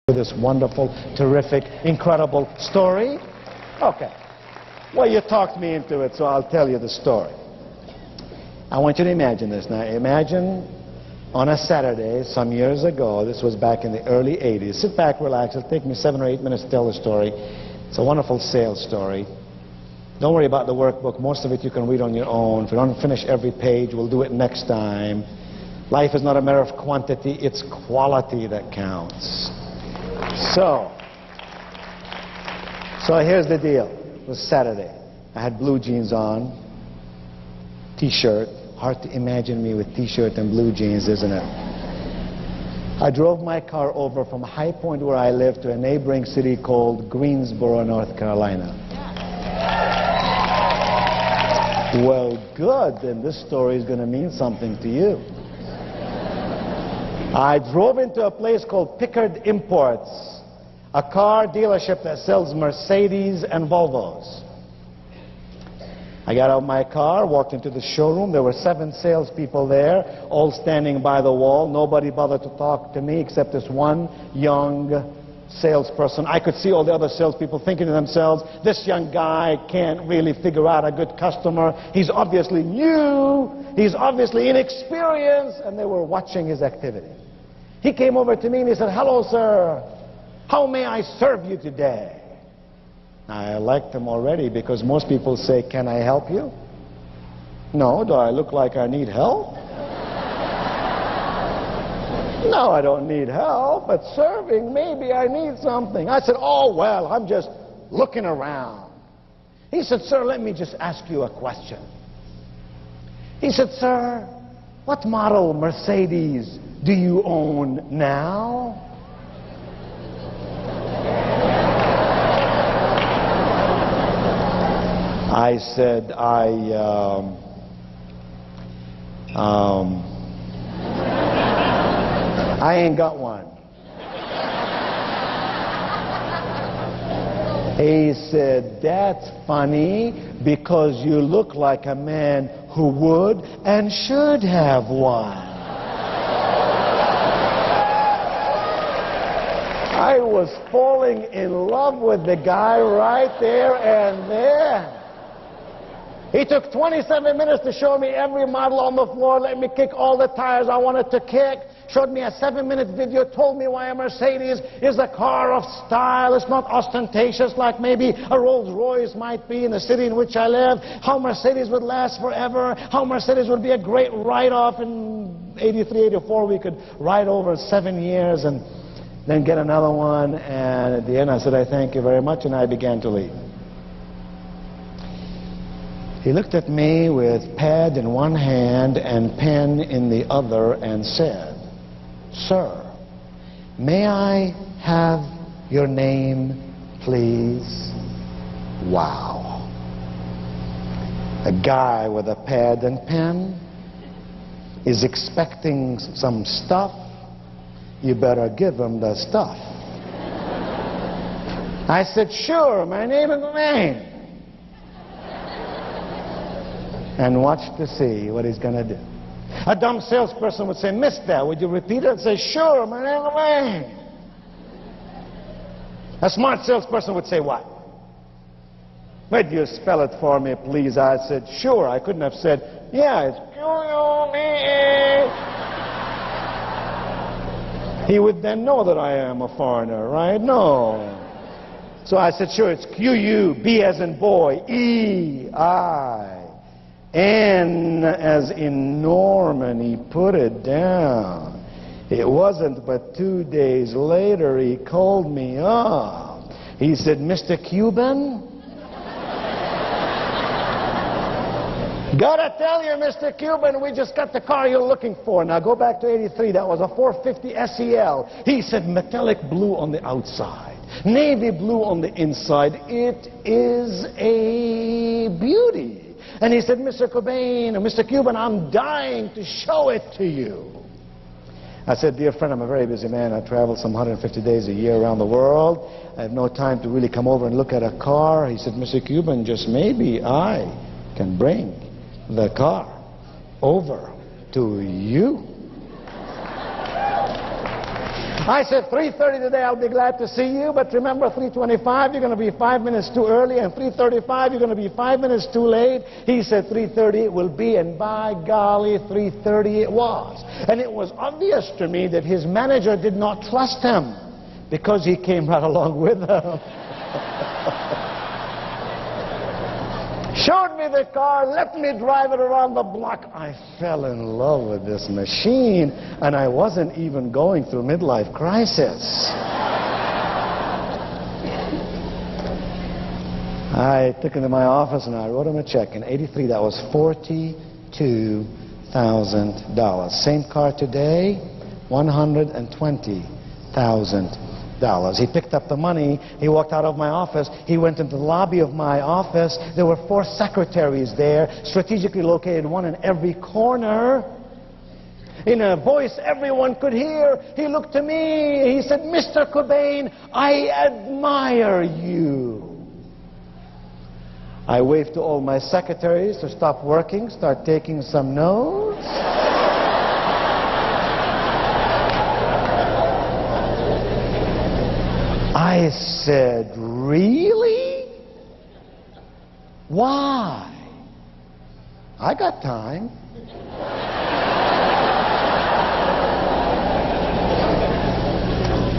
This wonderful, terrific, incredible story? Okay. Well, you talked me into it, so I'll tell you the story. I want you to imagine this now. Imagine on a Saturday some years ago, this was back in the early 80s. Sit back, relax. It'll take me 7 or 8 minutes to tell the story. It's a wonderful sales story. Don't worry about the workbook. Most of it you can read on your own. If you don't finish every page, we'll do it next time. Life is not a matter of quantity, it's quality that counts. So here's the deal. It was Saturday. I had blue jeans on, t-shirt. Hard to imagine me with t-shirt and blue jeans, isn't it? I drove my car over from High Point, where I live, to a neighboring city called Greensboro, North Carolina. Well, good, then this story is going to mean something to you. I drove into a place called Pickard Imports, a car dealership that sells Mercedes and Volvos. I got out of my car, walked into the showroom. There were 7 salespeople there, all standing by the wall. Nobody bothered to talk to me except this one young salesperson. I could see all the other salespeople thinking to themselves, this young guy can't really figure out a good customer. He's obviously new. He's obviously inexperienced. And they were watching his activity. He came over to me and he said, hello, sir. How may I serve you today? I liked him already because most people say, can I help you? No, do I look like I need help? No, I don't need help, but serving, maybe I need something. I said, oh, well, I'm just looking around. He said, sir, let me just ask you a question. He said, sir, what model Mercedes do you own now? I said, I ain't got one. He said, that's funny because you look like a man who would and should have one. I was falling in love with the guy right there and there. He took 27 minutes to show me every model on the floor, let me kick all the tires I wanted to kick, showed me a 7-minute video, told me why a Mercedes is a car of style. It's not ostentatious like maybe a Rolls Royce might be in the city in which I live, how Mercedes would last forever, how Mercedes would be a great write-off. In 83, 84, we could ride over 7 years and then get another one. And at the end I said, I thank you very much, and I began to leave. He looked at me with pad in one hand and pen in the other and said, sir, may I have your name, please? Wow. A guy with a pad and pen is expecting some stuff. You better give him the stuff. I said, sure, my name is Wayne. And watch to see what he's going to do. A dumb salesperson would say, mister, would you repeat it? I'd say, sure, my name is Wayne. A smart salesperson would say, what? Would you spell it for me, please? I said, sure. I couldn't have said, yeah, it's Q-U-B-E. He would then know that I am a foreigner, right? No. So I said, sure, it's Q-U-B as in boy, E-I. N as in Norman. He put it down. It wasn't but 2 days later he called me up. He said, Mr. Cuban? Gotta tell you, Mr. Cuban, we just got the car you're looking for. Now go back to 83. That was a 450 SEL. He said, metallic blue on the outside, navy blue on the inside. It is a beauty. And he said, Mr. Cobain, or Mr. Cuban, I'm dying to show it to you. I said, dear friend, I'm a very busy man. I travel some 150 days a year around the world. I have no time to really come over and look at a car. He said, Mr. Cuban, just maybe I can bring the car over to you. I said, 3:30 today, I'll be glad to see you, but remember, 3:25, you're going to be 5 minutes too early, and 3:35, you're going to be 5 minutes too late. He said, 3:30 it will be, and by golly, 3:30 it was. And it was obvious to me that his manager did not trust him, because he came right along with him. Showed me the car, let me drive it around the block. I fell in love with this machine, and I wasn't even going through midlife crisis. I took him to my office and I wrote him a check. In '83, that was $42,000. Same car today, $120,000. He picked up the money, he walked out of my office, he went into the lobby of my office. There were 4 secretaries there, strategically located, one in every corner. In a voice everyone could hear, he looked to me, he said, "Mr. Cobain, I admire you." I waved to all my secretaries to stop working, start taking some notes. I said, "Really? Why? I got time."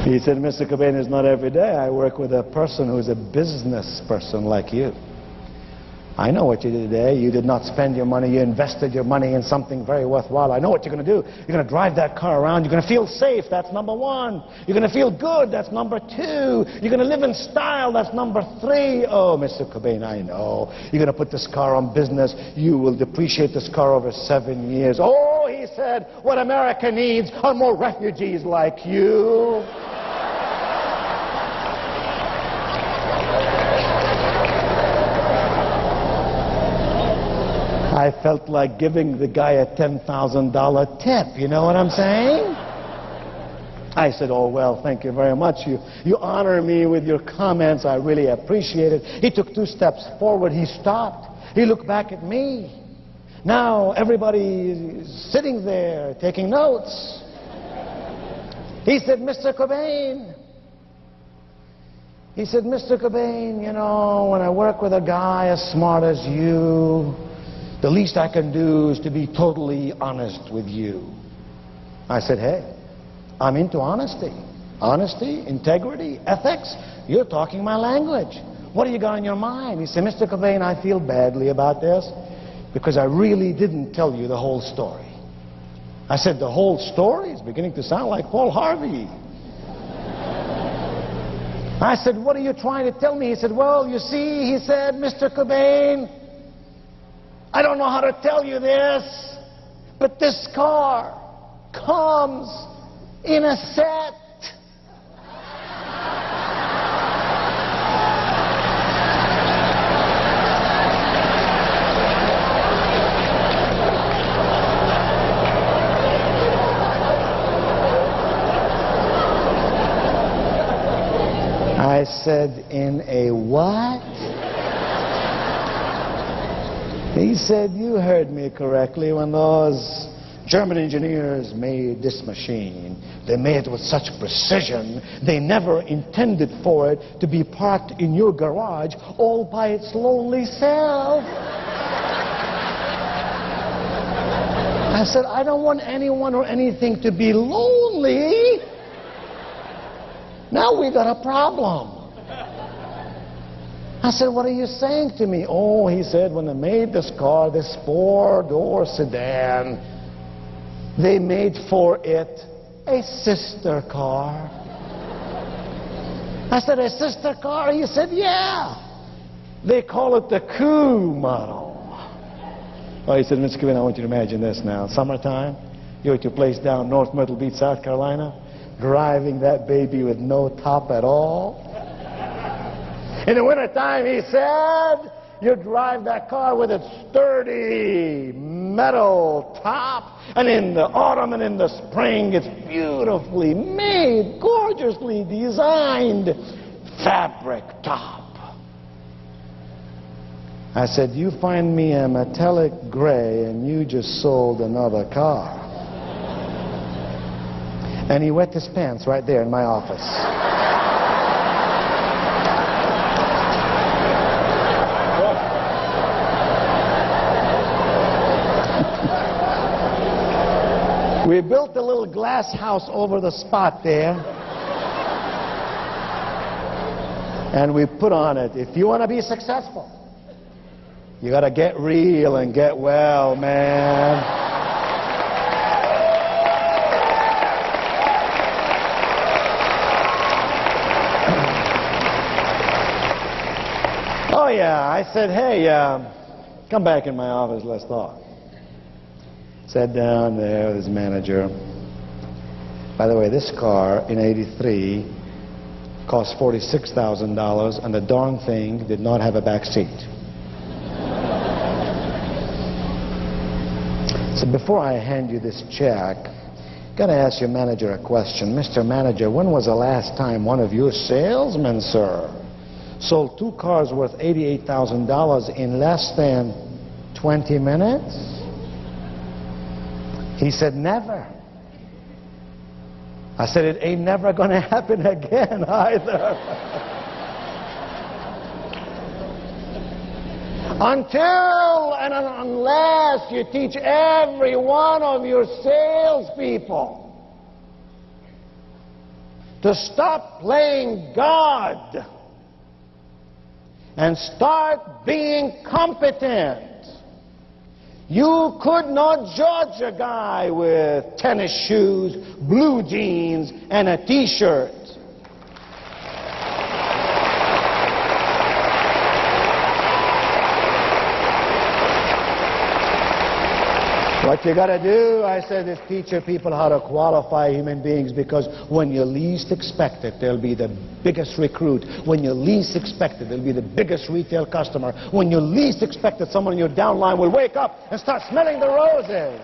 He said, "Mr. Cobain, it's not every day I work with a person who's a business person like you. I know what you did today. You did not spend your money. You invested your money in something very worthwhile. I know what you're going to do. You're going to drive that car around. You're going to feel safe. That's number 1. You're going to feel good. That's number 2. You're going to live in style. That's number 3. Oh, Mr. Cobain, I know. You're going to put this car on business. You will depreciate this car over 7 years. Oh," he said, "what America needs are more refugees like you." I felt like giving the guy a $10,000 tip, you know what I'm saying? I said, "Oh, well, thank you very much. You honor me with your comments. I really appreciate it." He took 2 steps forward. He stopped. He looked back at me. Now everybody is sitting there taking notes. He said, "Mr. Cobain." He said, "Mr. Cobain, you know, when I work with a guy as smart as you, the least I can do is to be totally honest with you." I said, "Hey, I'm into honesty. Honesty, integrity, ethics. You're talking my language. What do you got on your mind?" He said, "Mr. Cobain, I feel badly about this because I really didn't tell you the whole story." I said, "The whole story is beginning to sound like Paul Harvey." I said, "What are you trying to tell me?" He said, "Well, you see," he said, "Mr. Cobain, I don't know how to tell you this, but this car comes in a set." I said, "In a what?" He said, "You heard me correctly. When those German engineers made this machine, they made it with such precision, they never intended for it to be parked in your garage all by its lonely self." I said, "I don't want anyone or anything to be lonely. Now we got a problem." I said, "What are you saying to me?" "Oh," he said, "when they made this car, this 4-door sedan, they made for it a sister car." I said, "A sister car?" He said, "Yeah. They call it the Coup model." Oh, he said, "Mr. Cobain, I want you to imagine this now. Summertime, you're at your place down North Myrtle Beach, South Carolina, driving that baby with no top at all. In the wintertime," he said, "you drive that car with its sturdy metal top, and in the autumn and in the spring, it's beautifully made, gorgeously designed fabric top." I said, "You find me a metallic gray, and you just sold another car." And he wet his pants right there in my office. We built a little glass house over the spot there. And we put on it, if you want to be successful, you got to get real and get well, man. Oh, yeah. I said, hey, come back in my office, let's talk. Sat down there with his manager. By the way, this car in '83 cost $46,000, and the darn thing did not have a back seat. So before I hand you this check, gotta ask your manager a question. Mr. Manager, when was the last time one of your salesmen, sir, sold 2 cars worth $88,000 in less than 20 minutes? He said, never. I said, it ain't never gonna happen again either. Until and unless you teach every one of your salespeople to stop playing God and start being competent. You could not judge a guy with tennis shoes, blue jeans, and a t-shirt. What you gotta do, I said, is teach your people how to qualify human beings, because when you least expect it, they'll be the biggest recruit. When you least expect it, they'll be the biggest retail customer. When you least expect it, someone in your downline will wake up and start smelling the roses.